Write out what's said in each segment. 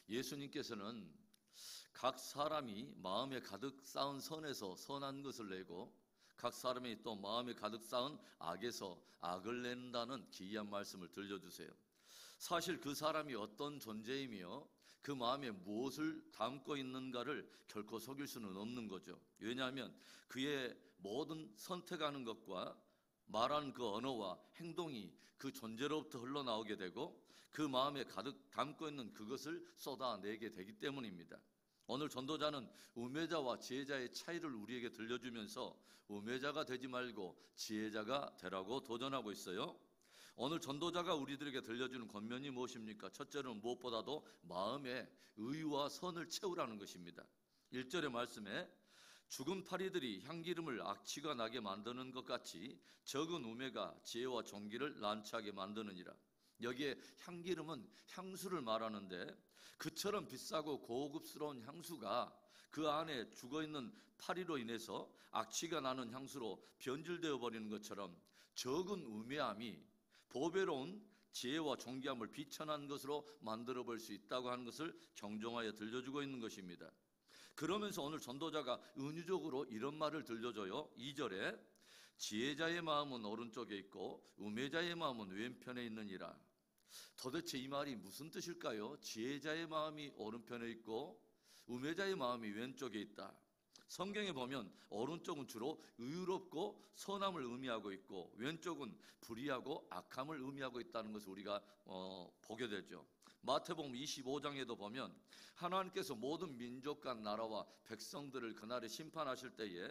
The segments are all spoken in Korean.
예수님께서는 각 사람이 마음에 가득 쌓은 선에서 선한 것을 내고 각 사람이 또 마음에 가득 쌓은 악에서 악을 낸다는 기이한 말씀을 들려주세요. 사실 그 사람이 어떤 존재이며 그 마음에 무엇을 담고 있는가를 결코 속일 수는 없는 거죠. 왜냐하면 그의 모든 선택하는 것과 말하는 그 언어와 행동이 그 존재로부터 흘러나오게 되고 그 마음에 가득 담고 있는 그것을 쏟아내게 되기 때문입니다. 오늘 전도자는 우매자와 지혜자의 차이를 우리에게 들려주면서 우매자가 되지 말고 지혜자가 되라고 도전하고 있어요. 오늘 전도자가 우리들에게 들려주는 권면이 무엇입니까? 첫째는 무엇보다도 마음에 의와 선을 채우라는 것입니다. 1절의 말씀에 죽은 파리들이 향기름을 악취가 나게 만드는 것 같이 적은 우매가 지혜와 존귀를 난처하게 만드느니라. 여기에 향기름은 향수를 말하는데 그처럼 비싸고 고급스러운 향수가 그 안에 죽어있는 파리로 인해서 악취가 나는 향수로 변질되어 버리는 것처럼 적은 우매함이 보배로운 지혜와 존귀함을 비천한 것으로 만들어 볼 수 있다고 하는 것을 경종하여 들려주고 있는 것입니다. 그러면서 오늘 전도자가 은유적으로 이런 말을 들려줘요. 2절에 지혜자의 마음은 오른쪽에 있고 우매자의 마음은 왼편에 있느니라. 도대체 이 말이 무슨 뜻일까요? 지혜자의 마음이 오른편에 있고 우매자의 마음이 왼쪽에 있다. 성경에 보면 오른쪽은 주로 의롭고 선함을 의미하고 있고 왼쪽은 불의하고 악함을 의미하고 있다는 것을 우리가 보게 되죠. 마태복음 25장에도 보면 하나님께서 모든 민족과 나라와 백성들을 그날에 심판하실 때에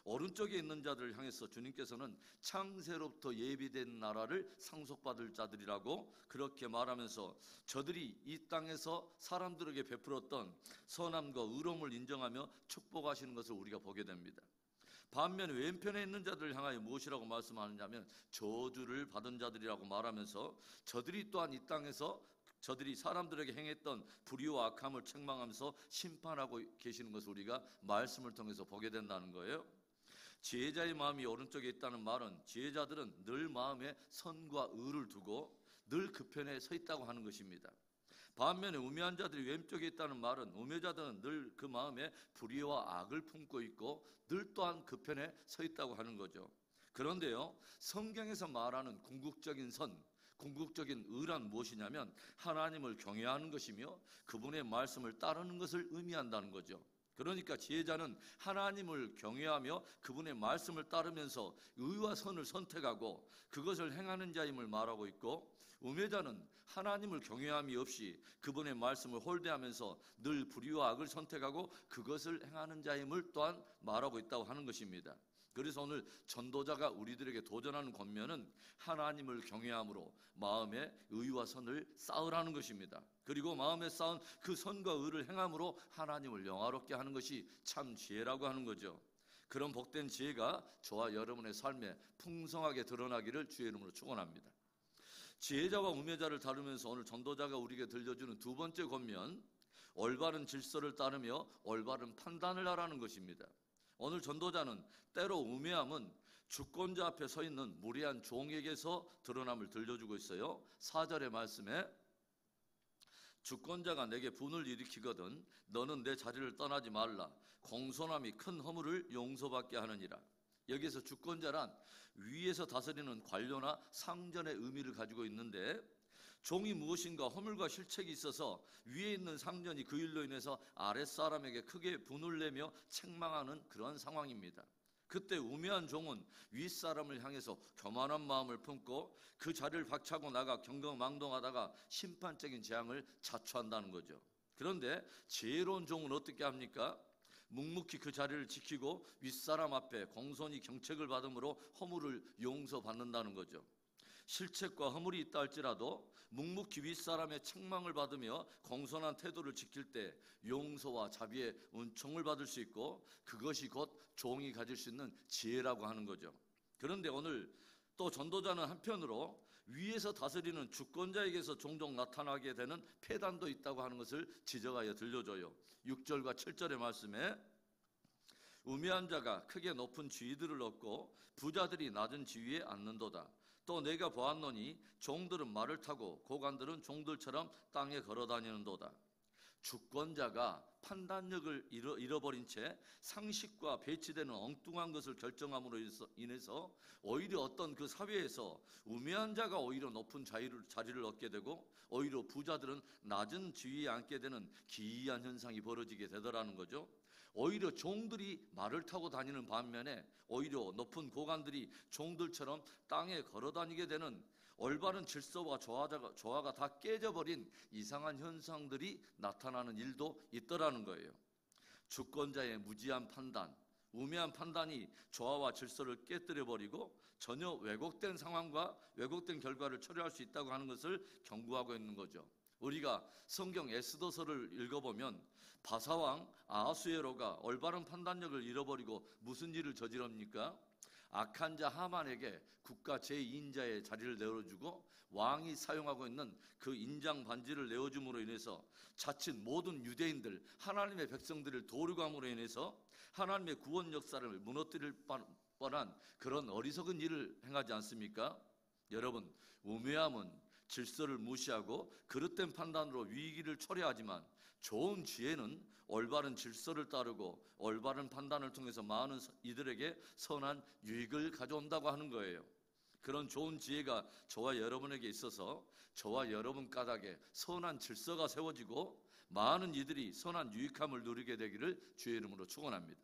오른쪽에 있는 자들을 향해서 주님께서는 창세로부터 예비된 나라를 상속받을 자들이라고 그렇게 말하면서 저들이 이 땅에서 사람들에게 베풀었던 선함과 의로움을 인정하며 축복하시는 것을 우리가 보게 됩니다. 반면 왼편에 있는 자들을 향하여 무엇이라고 말씀하느냐면 저주를 받은 자들이라고 말하면서 저들이 또한 이 땅에서 저들이 사람들에게 행했던 불의와 악함을 책망하면서 심판하고 계시는 것을 우리가 말씀을 통해서 보게 된다는 거예요. 지혜자의 마음이 오른쪽에 있다는 말은 지혜자들은 늘 마음에 선과 의를 두고 늘 그 편에 서 있다고 하는 것입니다. 반면에 우매한 자들이 왼쪽에 있다는 말은 우매자들은 늘 그 마음에 불의와 악을 품고 있고 늘 또한 그 편에 서 있다고 하는 거죠. 그런데요, 성경에서 말하는 궁극적인 선, 궁극적인 의란 무엇이냐면 하나님을 경외하는 것이며 그분의 말씀을 따르는 것을 의미한다는 거죠. 그러니까 지혜자는 하나님을 경외하며 그분의 말씀을 따르면서 의와 선을 선택하고 그것을 행하는 자임을 말하고 있고 우매자는 하나님을 경외함이 없이 그분의 말씀을 홀대하면서 늘 불의와 악을 선택하고 그것을 행하는 자임을 또한 말하고 있다고 하는 것입니다. 그래서 오늘 전도자가 우리들에게 도전하는 권면은 하나님을 경외함으로 마음에 의와 선을 쌓으라는 것입니다. 그리고 마음에 쌓은 그 선과 의를 행함으로 하나님을 영화롭게 하는 것이 참 지혜라고 하는 거죠. 그런 복된 지혜가 저와 여러분의 삶에 풍성하게 드러나기를 주의 이름으로 축원합니다. 지혜자와 우매자를 다루면서 오늘 전도자가 우리에게 들려주는 두 번째 권면, 올바른 질서를 따르며 올바른 판단을 하라는 것입니다. 오늘 전도자는 때로 우매함은 주권자 앞에 서 있는 무례한 종에게서 드러남을 들려주고 있어요. 4절의 말씀에 주권자가 내게 분을 일으키거든 너는 내 자리를 떠나지 말라. 공손함이 큰 허물을 용서받게 하느니라. 여기서 주권자란 위에서 다스리는 관료나 상전의 의미를 가지고 있는데 종이 무엇인가 허물과 실책이 있어서 위에 있는 상전이 그 일로 인해서 아랫사람에게 크게 분을 내며 책망하는 그런 상황입니다. 그때 우매한 종은 윗사람을 향해서 교만한 마음을 품고 그 자리를 박차고 나가 경거망동하다가 심판적인 재앙을 자초한다는 거죠. 그런데 지혜로운 종은 어떻게 합니까? 묵묵히 그 자리를 지키고 윗사람 앞에 공손히 경책을 받음으로 허물을 용서받는다는 거죠. 실책과 허물이 있다 할지라도 묵묵히 윗사람의 책망을 받으며 공손한 태도를 지킬 때 용서와 자비의 은총을 받을 수 있고 그것이 곧 종이 가질 수 있는 지혜라고 하는 거죠. 그런데 오늘 또 전도자는 한편으로 위에서 다스리는 주권자에게서 종종 나타나게 되는 폐단도 있다고 하는 것을 지적하여 들려줘요. 6절과 7절의 말씀에 우매한 자가 크게 높은 지위들을 얻고 부자들이 낮은 지위에 앉는도다. 또 내가 보았노니 종들은 말을 타고 고관들은 종들처럼 땅에 걸어다니는도다. 주권자가 판단력을 잃어버린 채 상식과 배치되는 엉뚱한 것을 결정함으로 인해서 오히려 어떤 그 사회에서 우매한 자가 오히려 높은 자리를 얻게 되고 오히려 부자들은 낮은 지위에 앉게 되는 기이한 현상이 벌어지게 되더라는 거죠. 오히려 종들이 말을 타고 다니는 반면에 오히려 높은 고관들이 종들처럼 땅에 걸어다니게 되는 올바른 질서와 조화가 다 깨져버린 이상한 현상들이 나타나는 일도 있더라는 거예요. 주권자의 무지한 판단, 우매한 판단이 조화와 질서를 깨뜨려버리고 전혀 왜곡된 상황과 왜곡된 결과를 초래할 수 있다고 하는 것을 경고하고 있는 거죠. 우리가 성경 에스더서를 읽어보면 바사왕 아하수에로가 올바른 판단력을 잃어버리고 무슨 일을 저지릅니까? 악한 자 하만에게 국가 제2인자의 자리를 내어주고 왕이 사용하고 있는 그 인장 반지를 내어줌으로 인해서 자칫 모든 유대인들, 하나님의 백성들을 도르고 함으로 인해서 하나님의 구원 역사를 무너뜨릴 뻔한 그런 어리석은 일을 행하지 않습니까? 여러분, 우매함은 질서를 무시하고 그릇된 판단으로 위기를 초래하지만 좋은 지혜는 올바른 질서를 따르고 올바른 판단을 통해서 많은 이들에게 선한 유익을 가져온다고 하는 거예요. 그런 좋은 지혜가 저와 여러분에게 있어서 저와 여러분 까닭에 선한 질서가 세워지고 많은 이들이 선한 유익함을 누리게 되기를 주의 이름으로 축원합니다.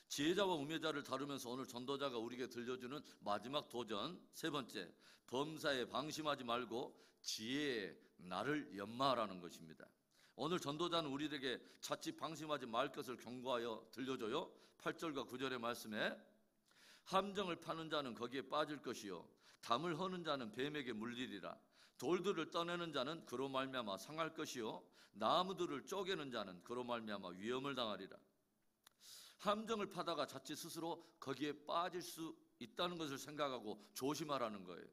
지혜자와 우매자를 다루면서 오늘 전도자가 우리에게 들려주는 마지막 도전, 세 번째, 범사에 방심하지 말고 지혜의 나를 연마하라는 것입니다. 오늘 전도자는 우리에게 자칫 방심하지 말 것을 경고하여 들려줘요. 8절과 9절의 말씀에 함정을 파는 자는 거기에 빠질 것이요 담을 허는 자는 뱀에게 물리리라. 돌들을 떠내는 자는 그로 말미암아 상할 것이요 나무들을 쪼개는 자는 그로 말미암아 위험을 당하리라. 함정을 파다가 자칫 스스로 거기에 빠질 수 있다는 것을 생각하고 조심하라는 거예요.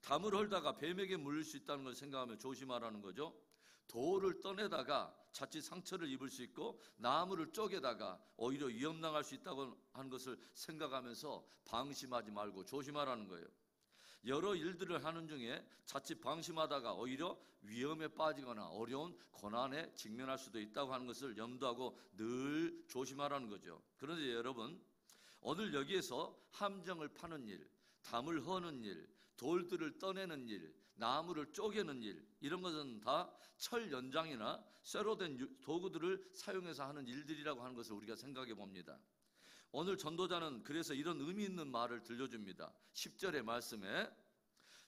담을 헐다가 뱀에게 물릴 수 있다는 것을 생각하며 조심하라는 거죠. 돌을 떠내다가 자칫 상처를 입을 수 있고 나무를 쪼개다가 오히려 위험당할 수 있다고 하는 것을 생각하면서 방심하지 말고 조심하라는 거예요. 여러 일들을 하는 중에 자칫 방심하다가 오히려 위험에 빠지거나 어려운 고난에 직면할 수도 있다고 하는 것을 염두하고 늘 조심하라는 거죠. 그런데 여러분, 오늘 여기에서 함정을 파는 일, 담을 허는 일, 돌들을 떠내는 일, 나무를 쪼개는 일, 이런 것은 다 철 연장이나 쇠로 된 도구들을 사용해서 하는 일들이라고 하는 것을 우리가 생각해 봅니다. 오늘 전도자는 그래서 이런 의미 있는 말을 들려줍니다. 10절의 말씀에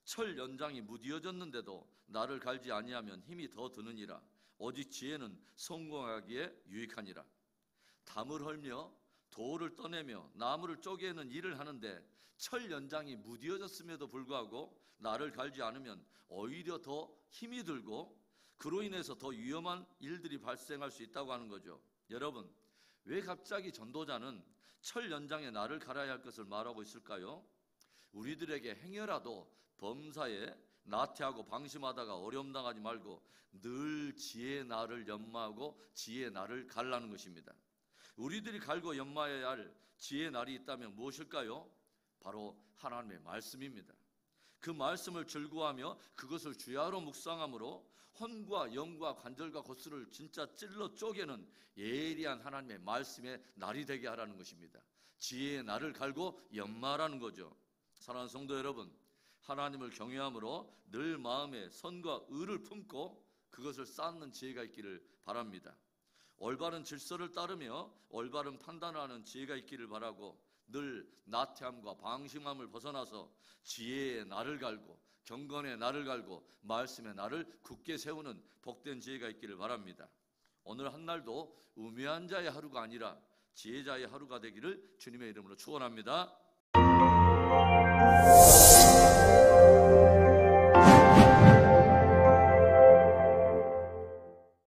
철 연장이 무디어졌는데도 나를 갈지 아니하면 힘이 더 드느니라. 오직 지혜는 성공하기에 유익하니라. 담을 헐며 돌을 떠내며 나무를 쪼개는 일을 하는데 철 연장이 무디어졌음에도 불구하고 나를 갈지 않으면 오히려 더 힘이 들고 그로 인해서 더 위험한 일들이 발생할 수 있다고 하는 거죠. 여러분, 왜 갑자기 전도자는 철 연장에 나를 갈아야 할 것을 말하고 있을까요? 우리들에게 행여라도 범사에 나태하고 방심하다가 어려움 당하지 말고 늘 지혜의 나를 연마하고 지혜의 나를 갈라는 것입니다. 우리들이 갈고 연마해야 할 지혜의 날이 있다면 무엇일까요? 바로 하나님의 말씀입니다. 그 말씀을 즐거워하며 그것을 주야로 묵상함으로 혼과 영과 관절과 골수를 진짜 찔러 쪼개는 예리한 하나님의 말씀의 날이 되게 하라는 것입니다. 지혜의 날을 갈고 연마하라는 거죠. 사랑하는 성도 여러분, 하나님을 경외함으로 늘 마음에 선과 의를 품고 그것을 쌓는 지혜가 있기를 바랍니다. 올바른 질서를 따르며 올바른 판단을 하는 지혜가 있기를 바라고 늘 나태함과 방심함을 벗어나서 지혜의 날을 갈고 경건의 날을 갈고 말씀의 날을 굳게 세우는 복된 지혜가 있기를 바랍니다. 오늘 한 날도 우매한 자의 하루가 아니라 지혜자의 하루가 되기를 주님의 이름으로 축원합니다.